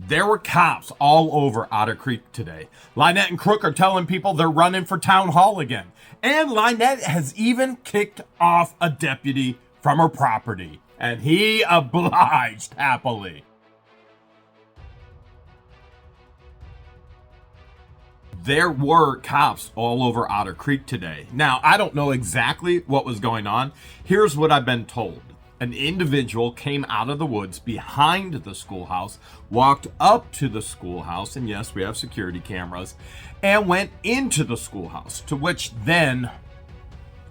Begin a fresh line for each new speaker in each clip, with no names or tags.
There were cops all over Otter Creek today. LIEnette and Crook are telling people they're running for town hall again. And LIEnette has even kicked off a deputy from her property. And he obliged happily. There were cops all over Otter Creek today. Now, I don't know exactly what was going on. Here's what I've been told. An individual came out of the woods behind the schoolhouse, walked up to the schoolhouse, and yes, we have security cameras, and went into the schoolhouse, to which then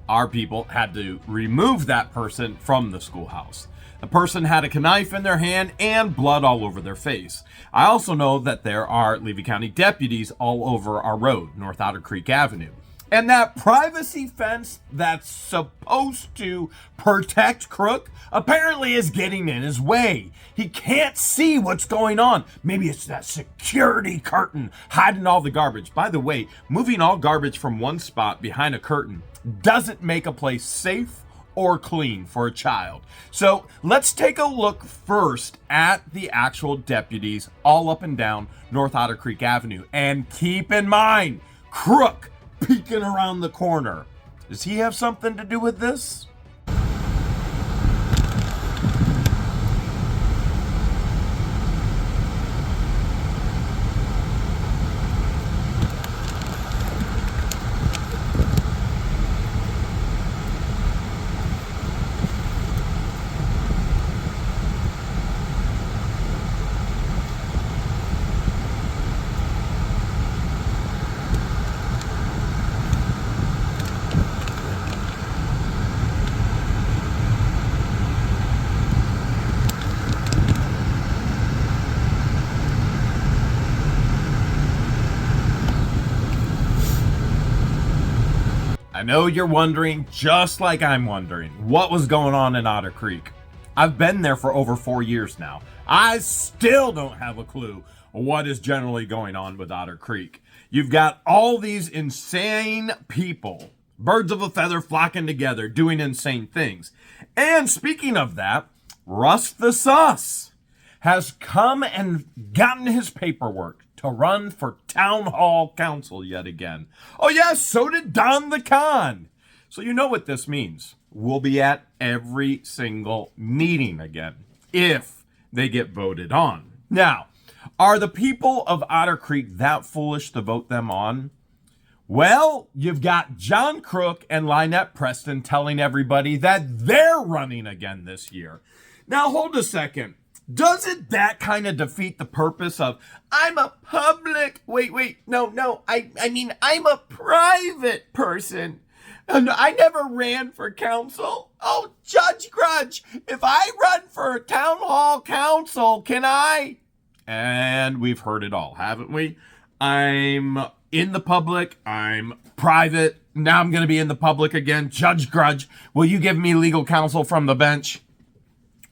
our people had to remove that person from the schoolhouse. The person had a knife in their hand and blood all over their face. I also know that there are Levy County deputies all over our road, North Otter Creek Avenue. And that privacy fence that's supposed to protect Crook apparently is getting in his way. He can't see what's going on. Maybe it's that security curtain hiding all the garbage. By the way, moving all garbage from one spot behind a curtain doesn't make a place safe or clean for a child. So let's take a look first at the actual deputies all up and down North Otter Creek Avenue. And keep in mind, Crook peeking around the corner. Does he have something to do with this? I know you're wondering, just like I'm wondering, what was going on in Otter Creek. I've been there for over 4 years now. I still don't have a clue what is generally going on with Otter Creek. You've got all these insane people, birds of a feather flocking together, doing insane things. And speaking of that, Russ the Sus has come and gotten his paperwork to run for town hall council yet again. Oh yes, so did Don the Con. So you know what this means. We'll be at every single meeting again, if they get voted on. Now, are the people of Otter Creek that foolish to vote them on? Well, you've got John Crook and LIEnette Preston telling everybody that they're running again this year. Now, hold a second. Doesn't that kind of defeat the purpose of, I'm a public, I mean, I'm a private person. And I never ran for council. Oh, Judge Grudge, if I run for town hall council, can I? And we've heard it all, haven't we? I'm in the public, I'm private, now I'm going to be in the public again. Judge Grudge, will you give me legal counsel from the bench?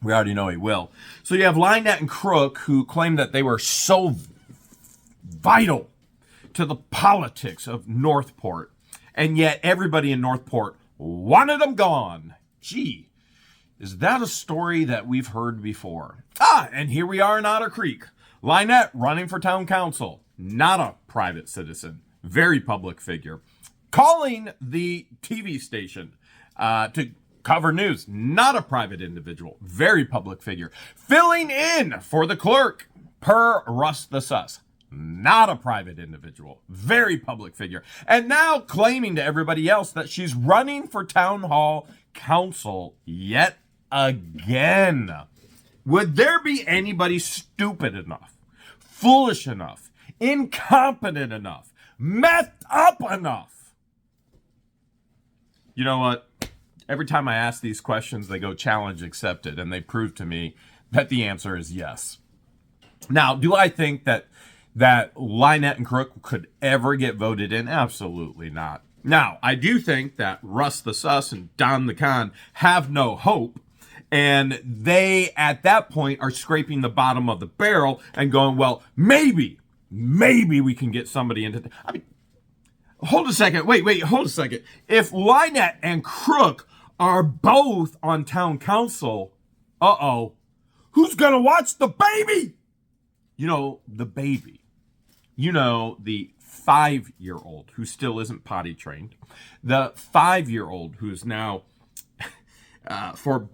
We already know he will. So you have LIEnette and Crook, who claim that they were so vital to the politics of Northport, and yet everybody in Northport wanted them gone. Gee, is that a story that we've heard before? And here we are in Otter Creek. LIEnette running for town council, not a private citizen, very public figure. Calling the TV station to cover news, not a private individual, very public figure. Filling in for the clerk, per Russ the Sus, not a private individual, very public figure. And now claiming to everybody else that she's running for town hall council yet again. Would there be anybody stupid enough, foolish enough, incompetent enough, messed up enough? You know what? Every time I ask these questions, they go challenge accepted, and they prove to me that the answer is yes. Now, do I think that LIEnette and Crook could ever get voted in? Absolutely not. Now, I do think that Russ the Sus and Don the Con have no hope, and they, at that point, are scraping the bottom of the barrel and going, well, maybe we can get somebody into... I mean, hold a second. Wait, hold a second. If LIEnette and Crook are both on town council, who's gonna watch the baby? You know, the baby. You know, the 5-year-old who still isn't potty trained. The 5-year-old who is now, for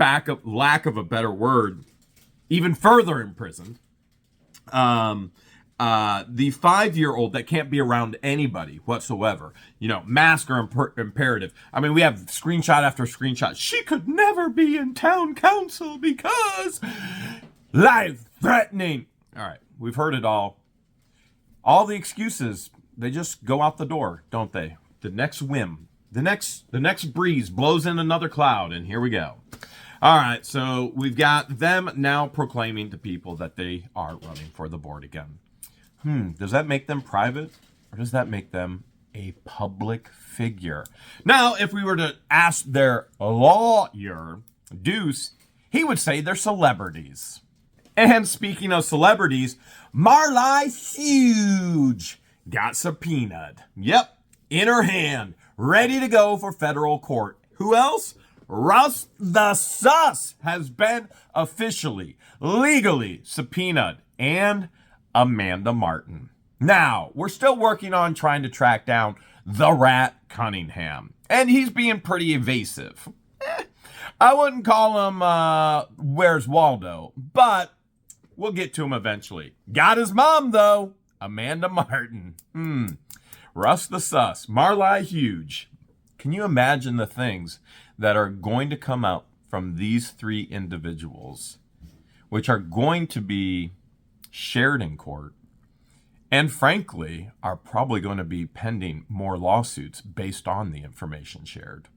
lack of a better word, even further imprisoned. The 5-year-old that can't be around anybody whatsoever. You know, mask are imperative. I mean, we have screenshot after screenshot. She could never be in town council because life threatening. All right, we've heard it all. All the excuses, they just go out the door, don't they? The next whim, the next breeze blows in another cloud, and here we go. All right, so we've got them now proclaiming to people that they are running for the board again. Does that make them private, or does that make them a public figure? Now, if we were to ask their lawyer, Deuce, he would say they're celebrities. And speaking of celebrities, Marli Huge got subpoenaed. Yep, in her hand, ready to go for federal court. Who else? Russ the Sus has been officially, legally subpoenaed, and Amanda Martin. Now, we're still working on trying to track down the Rat Cunningham, and he's being pretty evasive. I wouldn't call him, Where's Waldo, but we'll get to him eventually. Got his mom, though, Amanda Martin. Russ the Sus, Marli Huge. Can you imagine the things that are going to come out from these three individuals, which are going to be shared in court, and frankly, are probably going to be pending more lawsuits based on the information shared?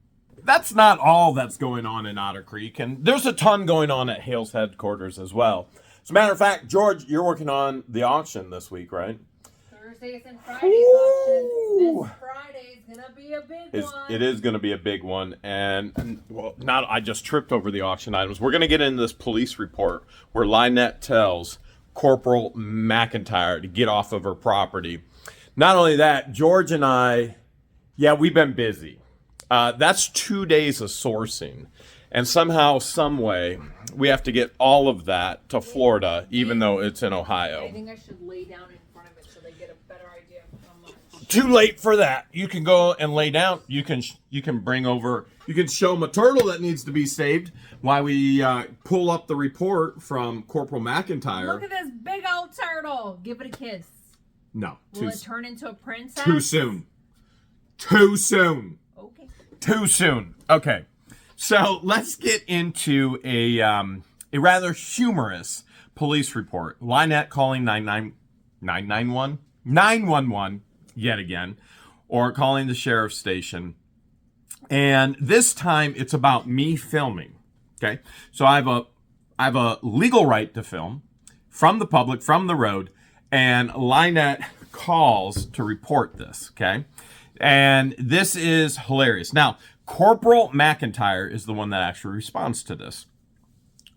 That's not all that's going on in Otter Creek, and there's a ton going on at Hale's headquarters as well. As a matter of fact, George, you're working on the auction this week, right?
Thursdays and Fridays auction. This Friday's gonna be a big one.
It is gonna be a big one, and well, now I just tripped over the auction items. We're gonna get into this police report where LIEnette tells Corporal McIntyre to get off of her property. Not only that, George and I, we've been busy. That's 2 days of sourcing, and somehow, some way, we have to get all of that to Florida, even though it's in Ohio.
I think I should lay down in front of it so they get a better idea of how much.
Too late for that. You can go and lay down. You can bring over. You can show them a turtle that needs to be saved while we pull up the report from Corporal McIntyre.
Look at this big old turtle. Give it a kiss.
No.
Will it turn into a princess?
Too soon. Too soon.
Okay.
Too soon. Okay. So let's get into a rather humorous police report. LIEnette calling 911 yet again, or calling the sheriff's station. And this time it's about me filming. Okay. So I have a legal right to film from the public, from the road, and LIEnette calls to report this. Okay. And this is hilarious. Now, Corporal McIntyre is the one that actually responds to this.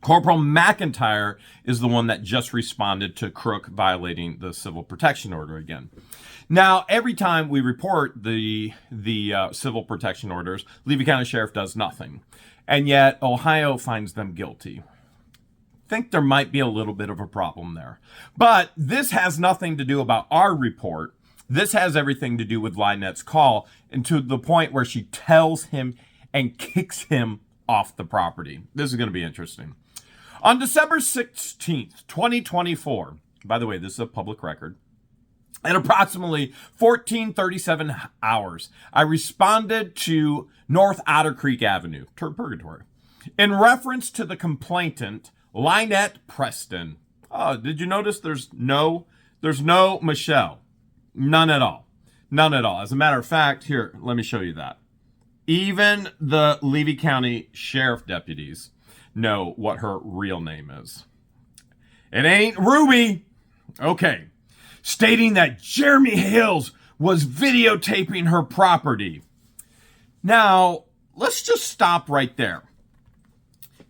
Corporal McIntyre is the one that just responded to Crook violating the civil protection order again. Now, every time we report the civil protection orders, Levy County Sheriff does nothing. And yet, Ohio finds them guilty. Think there might be a little bit of a problem there. But this has nothing to do about our report. This has everything to do with LIEnette's call, and to the point where she tells him and kicks him off the property. This is going to be interesting. On December 16th, 2024, by the way, this is a public record, at approximately 14:37 hours, I responded to North Otter Creek Avenue, Purgatory, in reference to the complainant, LIEnette Preston. Oh, did you notice there's no Michelle? None at all. None at all. As a matter of fact, here, let me show you that. Even the Levy County Sheriff deputies know what her real name is. It ain't Ruby. Okay. Stating that Jeremy Hills was videotaping her property. Now, let's just stop right there.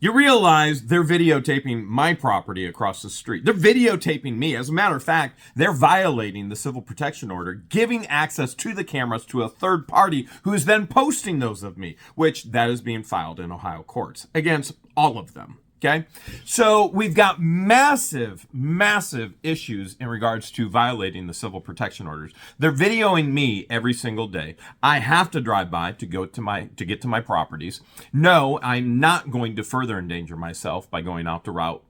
You realize they're videotaping my property across the street. They're videotaping me. As a matter of fact, they're violating the civil protection order, giving access to the cameras to a third party who is then posting those of me, which that is being filed in Ohio courts against all of them. Okay, so we've got massive issues in regards to violating the civil protection orders. They're videoing me every single day. I have to drive by to get to my properties. No, I'm not going to further endanger myself by going out to route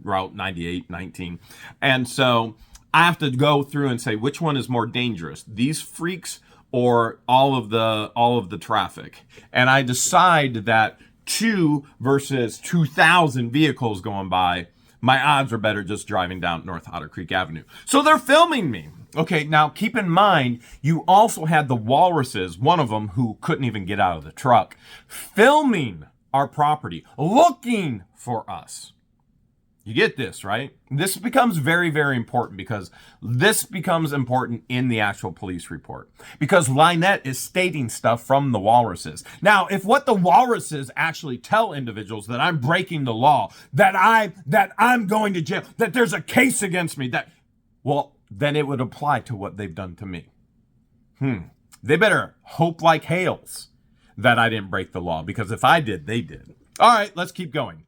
98, 19. And so I have to go through and say which one is more dangerous, these freaks or all of the traffic. And I decide that 2 versus 2,000 vehicles going by, my odds are better just driving down North Otter Creek Avenue. So they're filming me. Okay, now keep in mind, you also had the walruses, one of them who couldn't even get out of the truck, filming our property, looking for us. You get this, right? This becomes very, very important because this becomes important in the actual police report. Because LIEnette is stating stuff from the walruses. Now, if what the walruses actually tell individuals that I'm breaking the law, that I'm going to jail, that there's a case against me, then it would apply to what they've done to me. They better hope like Hales that I didn't break the law, because if I did, they did. All right, let's keep going.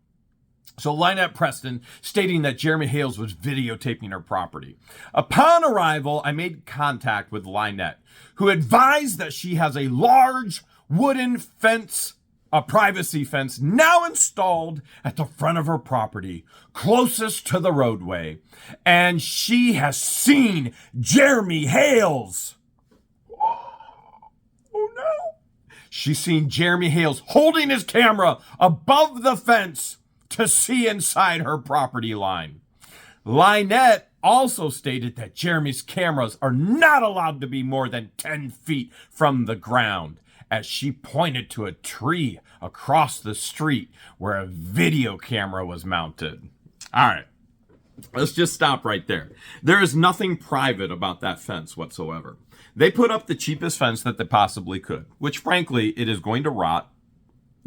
So LIEnette Preston stating that Jeremy Hales was videotaping her property. Upon arrival, I made contact with LIEnette, who advised that she has a large wooden fence, a privacy fence, now installed at the front of her property, closest to the roadway. And she has seen Jeremy Hales. Oh no. She's seen Jeremy Hales holding his camera above the fence to see inside her property line. LIEnette also stated that Jeremy's cameras are not allowed to be more than 10 feet from the ground, as she pointed to a tree across the street where a video camera was mounted. All right, let's just stop right there. There is nothing private about that fence whatsoever. They put up the cheapest fence that they possibly could, which frankly, it is going to rot.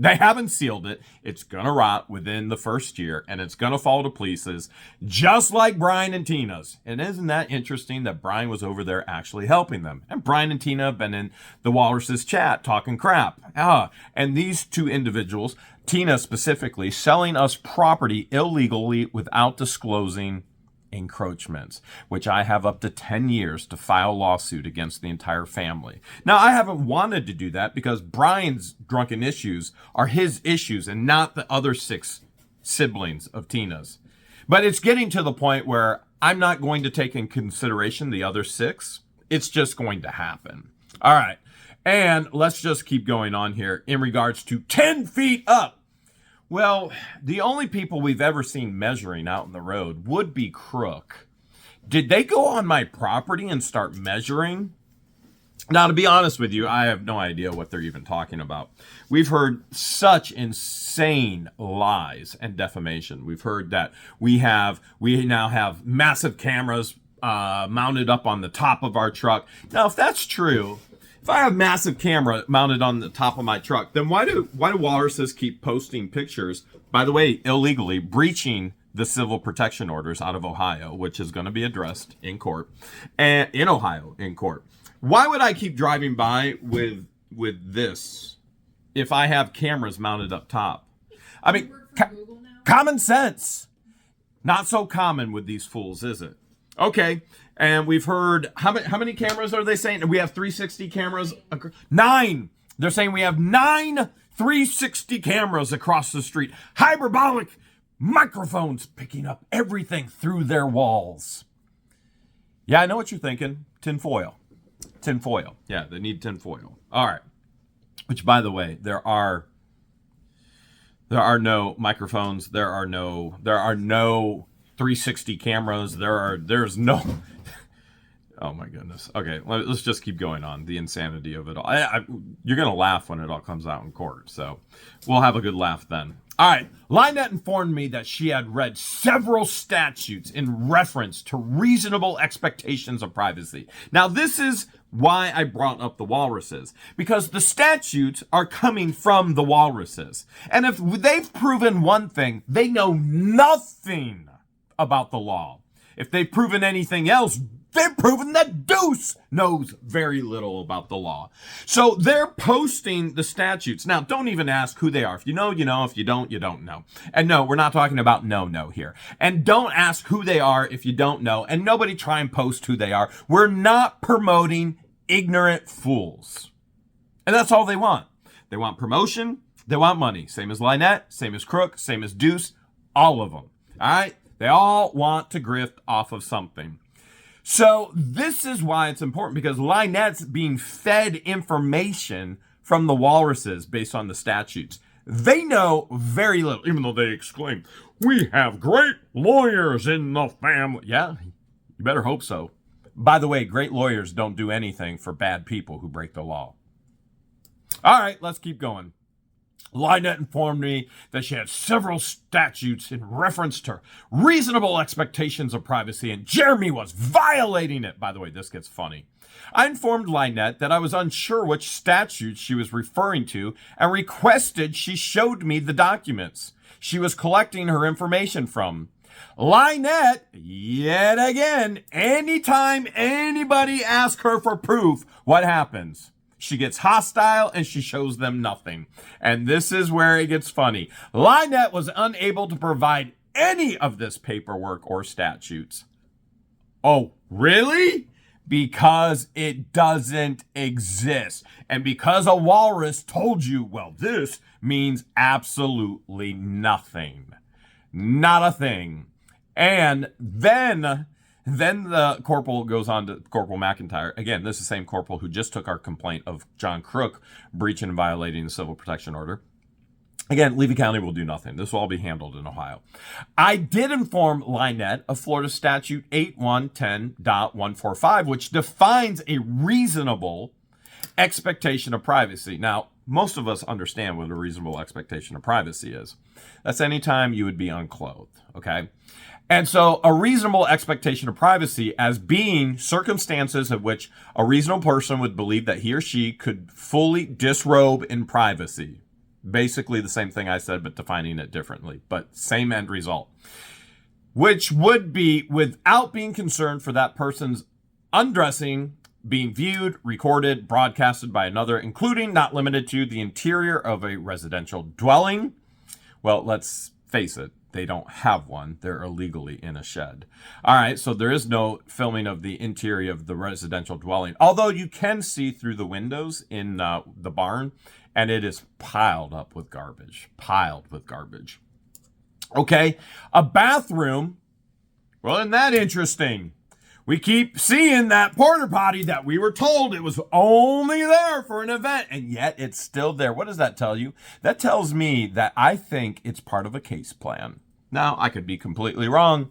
They haven't sealed it. It's going to rot within the first year, and it's going to fall to pieces, just like Brian and Tina's. And isn't that interesting that Brian was over there actually helping them? And Brian and Tina have been in the Walrus's chat talking crap. And these two individuals, Tina specifically, selling us property illegally without disclosing encroachments, which I have up to 10 years to file a lawsuit against the entire family. Now, I haven't wanted to do that because Brian's drunken issues are his issues and not the other 6 siblings of Tina's. But it's getting to the point where I'm not going to take in consideration the other 6. It's just going to happen. All right. And let's just keep going on here in regards to 10 feet up. Well, the only people we've ever seen measuring out in the road would be Crook. Did they go on my property and start measuring? Now, to be honest with you, I have no idea what they're even talking about. We've heard such insane lies and defamation. We've heard that we now have massive cameras mounted up on the top of our truck. Now, if that's true, if I have massive camera mounted on the top of my truck, then why do walruses keep posting pictures, by the way, illegally, breaching the civil protection orders out of Ohio, which is going to be addressed in court, and in Ohio in court? Why would I keep driving by with this if I have cameras mounted up top? I mean, common sense. Not so common with these fools, is it? Okay. And we've heard, how many cameras are they saying? We have 360 cameras? 9. They're saying we have 9 360 cameras across the street. Hyperbolic microphones picking up everything through their walls. Yeah, I know what you're thinking. Tinfoil. Yeah, they need tinfoil. All right. Which, by the way, there are no microphones. There are no 360 cameras. There's no. Oh my goodness. Okay, let's just keep going on the insanity of it all. You're gonna laugh when it all comes out in court, so we'll have a good laugh then. All right, LIEnette informed me that she had read several statutes in reference to reasonable expectations of privacy. Now, this is why I brought up the walruses, because the statutes are coming from the walruses. And if they've proven one thing, they know nothing about the law. If they've proven anything else, They've proven that Deuce knows very little about the law. So they're posting the statutes. Now, don't even ask who they are. If you know, you know. If you don't, you don't know. And no, we're not talking about no here. And don't ask who they are if you don't know. And nobody try and post who they are. We're not promoting ignorant fools. And that's all they want. They want promotion. They want money. Same as LIEnette, same as Crook, same as Deuce. All of them. All right? They all want to grift off of something. So this is why it's important, because LIEnette's being fed information from the walruses based on the statutes. They know very little, even though they exclaim, "We have great lawyers in the family." Yeah, you better hope so. By the way, great lawyers don't do anything for bad people who break the law. All right, let's keep going. LIEnette informed me that she had several statutes in reference to reasonable expectations of privacy, and Jeremy was violating it. By the way, this gets funny. I informed LIEnette that I was unsure which statutes she was referring to and requested she showed me the documents she was collecting her information from. LIEnette, yet again, anytime anybody asks her for proof, what happens? She gets hostile and she shows them nothing. And this is where it gets funny. LIEnette was unable to provide any of this paperwork or statutes. Oh, really? Because it doesn't exist. And because a walrus told you, well, this means absolutely nothing. Not a thing. And then the corporal goes on to Corporal McIntyre. Again, this is the same corporal who just took our complaint of John Crook breaching and violating the civil protection order. Again, Levy County will do nothing. This will all be handled in Ohio. I did inform LIEnette of Florida Statute 8110.145, which defines a reasonable expectation of privacy. Now, most of us understand what a reasonable expectation of privacy is. That's any time you would be unclothed, okay? And so a reasonable expectation of privacy as being circumstances in which a reasonable person would believe that he or she could fully disrobe in privacy. Basically the same thing I said, but defining it differently, but same end result. Which would be without being concerned for that person's undressing, being viewed, recorded, broadcasted by another, including not limited to the interior of a residential dwelling. Well, let's face it. They don't have one. They're illegally in a shed. All right, so there is no filming of the interior of the residential dwelling, although you can see through the windows in the barn, and it is piled up with garbage. Piled with garbage. Okay, a bathroom. Well, isn't that interesting? We keep seeing that porta potty that we were told it was only there for an event, and yet it's still there. What does that tell you? That tells me that I think it's part of a case plan. Now, I could be completely wrong,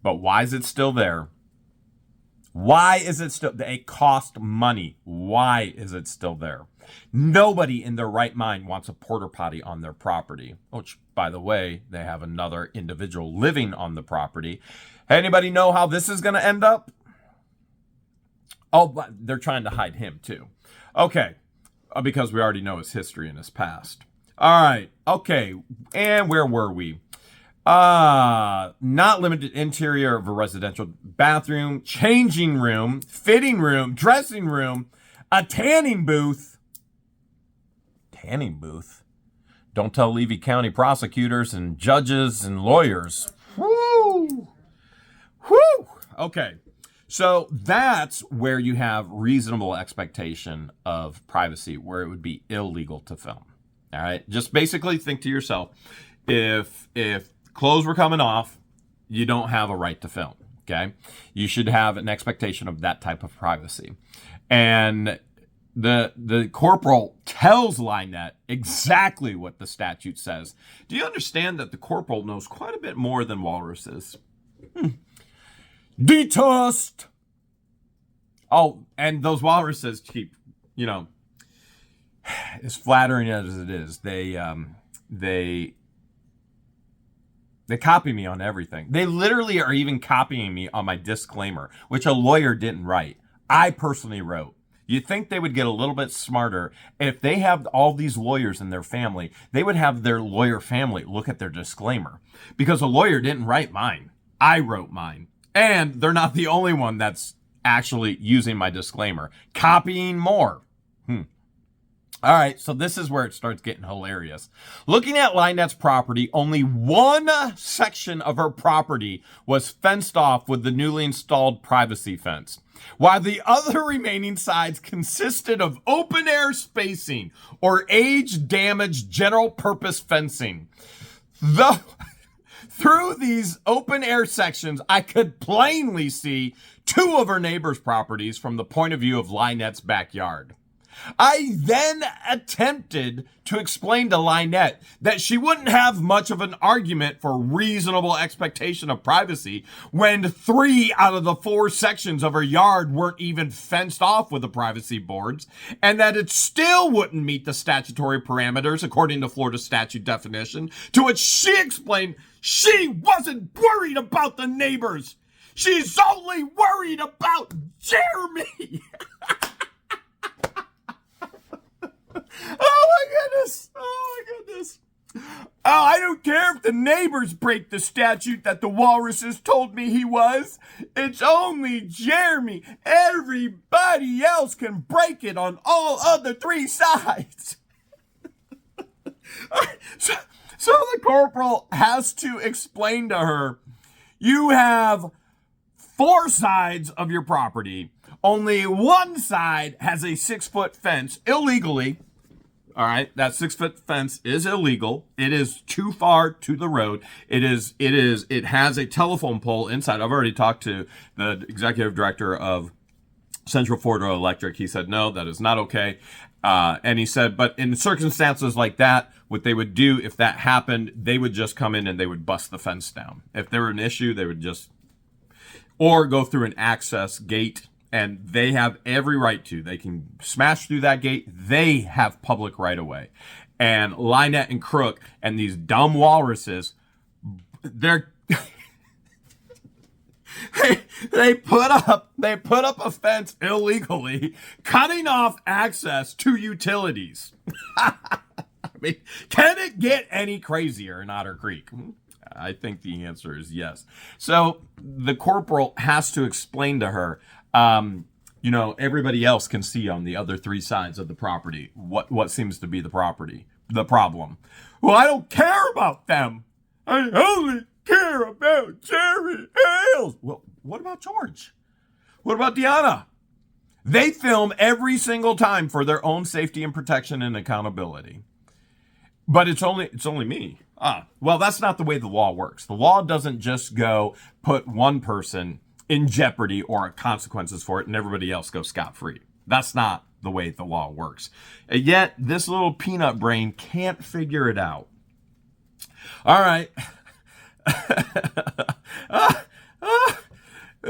but why is it still there? Why is it still there? It cost money. Why is it still there? Nobody in their right mind wants a porta potty on their property, which, by the way, they have another individual living on the property. Anybody know how this is going to end up? Oh, but they're trying to hide him too. Okay, because we already know his history and his past. All right, okay, and where were we? Not limited interior of a residential bathroom, changing room, fitting room, dressing room, a tanning booth. Tanning booth? Don't tell Levy County prosecutors and judges and lawyers. Woo! Woo! Okay. So that's where you have reasonable expectation of privacy, where it would be illegal to film. All right. Just basically think to yourself, if clothes were coming off, you don't have a right to film. Okay. You should have an expectation of that type of privacy. And the corporal tells LIEnette exactly what the statute says. Do you understand that the corporal knows quite a bit more than walruses? Detest. Oh, and those walruses keep, as flattering as it is, they copy me on everything. They literally are even copying me on my disclaimer, which a lawyer didn't write. I personally wrote. You'd think they would get a little bit smarter. If they have all these lawyers in their family, they would have their lawyer family look at their disclaimer, because a lawyer didn't write mine. I wrote mine. And they're not the only one that's actually using my disclaimer. Copying more. All right, so this is where it starts getting hilarious. Looking at LIEnette's property, only one section of her property was fenced off with the newly installed privacy fence, while the other remaining sides consisted of open-air spacing or age-damaged general-purpose fencing. Through these open-air sections, I could plainly see two of her neighbors' properties from the point of view of LIEnette's backyard. I then attempted to explain to LIEnette that she wouldn't have much of an argument for reasonable expectation of privacy when 3 out of the 4 sections of her yard weren't even fenced off with the privacy boards, and that it still wouldn't meet the statutory parameters according to Florida statute definition, to which she explained she wasn't worried about the neighbors. She's only worried about Jeremy. Oh my goodness. Oh my goodness. Oh, I don't care if the neighbors break the statute that the walruses told me he was. It's only Jeremy. Everybody else can break it on all other 3 sides. So the corporal has to explain to her, you have 4 sides of your property. Only one side has a 6-foot fence illegally. All right, that 6-foot fence is illegal. It is too far to the road. It has a telephone pole inside. I've already talked to the executive director of Central Florida Electric. He said, no, that is not okay. And he said, but in circumstances like that, what they would do if that happened, they would just come in and they would bust the fence down. If there were an issue, they would just, or go through an access gate. And they have every right to. They can smash through that gate. They have public right of way. And LIEnette and Crook and these dumb walruses, they put up a fence illegally, cutting off access to utilities. I mean, can it get any crazier in Otter Creek? I think the answer is yes. So the corporal has to explain to her, everybody else can see on the other 3 sides of the property what seems to be the problem. Well, I don't care about them. I only care about Jerry Hale. Well, what about George? What about Deanna? They film every single time for their own safety and protection and accountability. But it's only me. Well, that's not the way the law works. The law doesn't just go put one person in jeopardy or consequences for it and everybody else goes scot-free. That's not the way the law works. And yet, this little peanut brain can't figure it out. All right.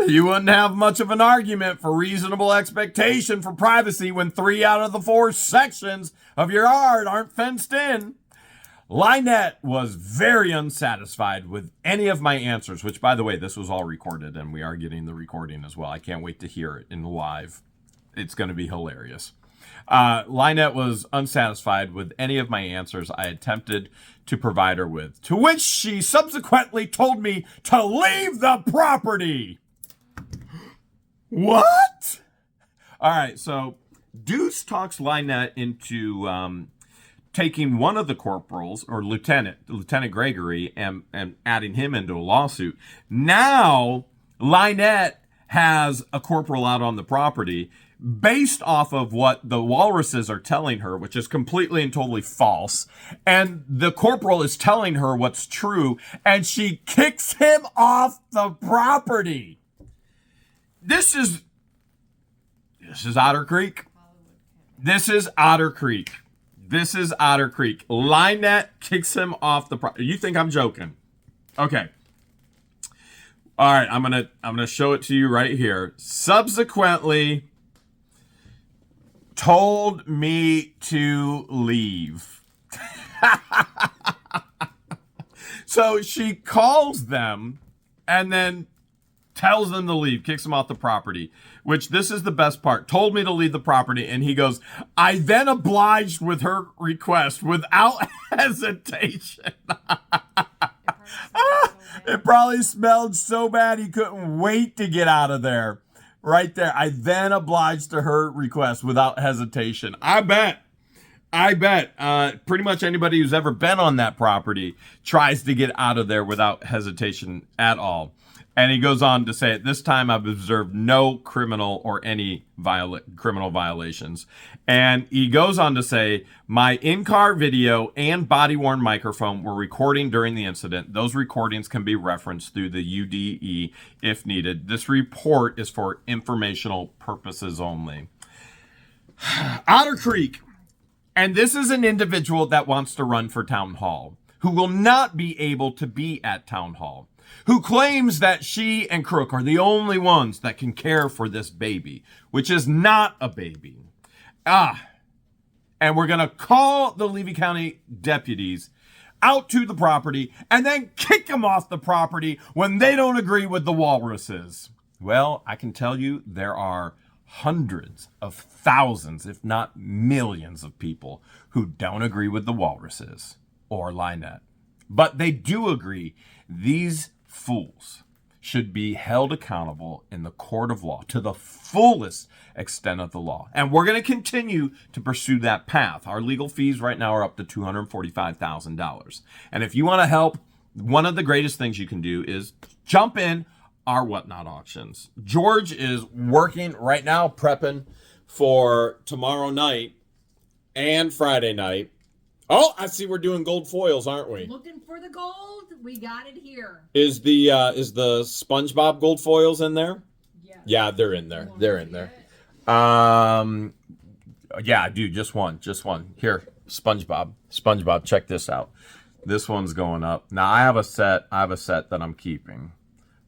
You wouldn't have much of an argument for reasonable expectation for privacy when 3 out of the 4 sections of your yard aren't fenced in. LIEnette was very unsatisfied with any of my answers, which, by the way, this was all recorded, and we are getting the recording as well. I can't wait to hear it in live. It's going to be hilarious. LIEnette was unsatisfied with any of my answers I attempted to provide her with, to which she subsequently told me to leave the property. What? All right, so Deuce talks LIEnette into taking one of the corporals, or Lieutenant Gregory, and adding him into a lawsuit. Now, LIEnette has a corporal out on the property based off of what the walruses are telling her, which is completely and totally false. And the corporal is telling her what's true, and she kicks him off the property. This is Otter Creek. This is Otter Creek. This is Otter Creek. LIEnette kicks him off the property. You think I'm joking? Okay. All right, I'm gonna show it to you right here. Subsequently told me to leave. So she calls them and then tells them to leave, kicks them off the property, which this is the best part. Told me to leave the property, and he goes, I then obliged with her request without hesitation. It probably smelled so bad he couldn't wait to get out of there. Right there. I then obliged to her request without hesitation. I bet. Pretty much anybody who's ever been on that property tries to get out of there without hesitation at all. And he goes on to say, at this time, I've observed no criminal or any criminal violations. And he goes on to say, my in-car video and body-worn microphone were recording during the incident. Those recordings can be referenced through the UDE if needed. This report is for informational purposes only. Otter Creek. And this is an individual that wants to run for town hall, who will not be able to be at town hall, who claims that she and Crook are the only ones that can care for this baby, which is not a baby. And we're going to call the Levy County deputies out to the property and then kick them off the property when they don't agree with the walruses. Well, I can tell you there are hundreds of thousands, if not millions of people who don't agree with the walruses or LIEnette. But they do agree these fools should be held accountable in the court of law to the fullest extent of the law. And we're going to continue to pursue that path. Our legal fees right now are up to $245,000. And if you want to help, one of the greatest things you can do is jump in our Whatnot auctions. George is working right now, prepping for tomorrow night and Friday night. Oh, I see we're doing gold foils, aren't we?
Looking for the gold. We got it here.
Is the SpongeBob gold foils in there?
Yeah.
Yeah, they're in there. They're in there. Yeah, dude, just one. Here, SpongeBob, check this out. This one's going up. Now I have a set that I'm keeping.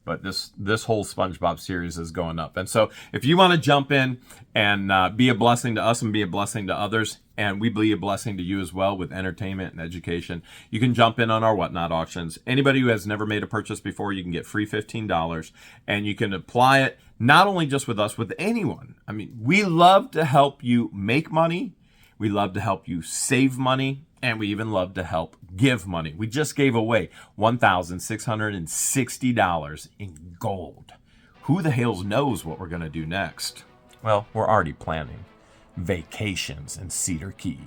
But this whole SpongeBob series is going up. And so if you want to jump in and be a blessing to us and be a blessing to others, and we be a blessing to you as well with entertainment and education, you can jump in on our Whatnot auctions. Anybody who has never made a purchase before, you can get free $15. And you can apply it not only just with us, with anyone. I mean, we love to help you make money. We love to help you save money. And we even love to help give money. We just gave away $1,660 in gold. Who the hell knows what we're going to do next? Well, we're already planning vacations in Cedar Key.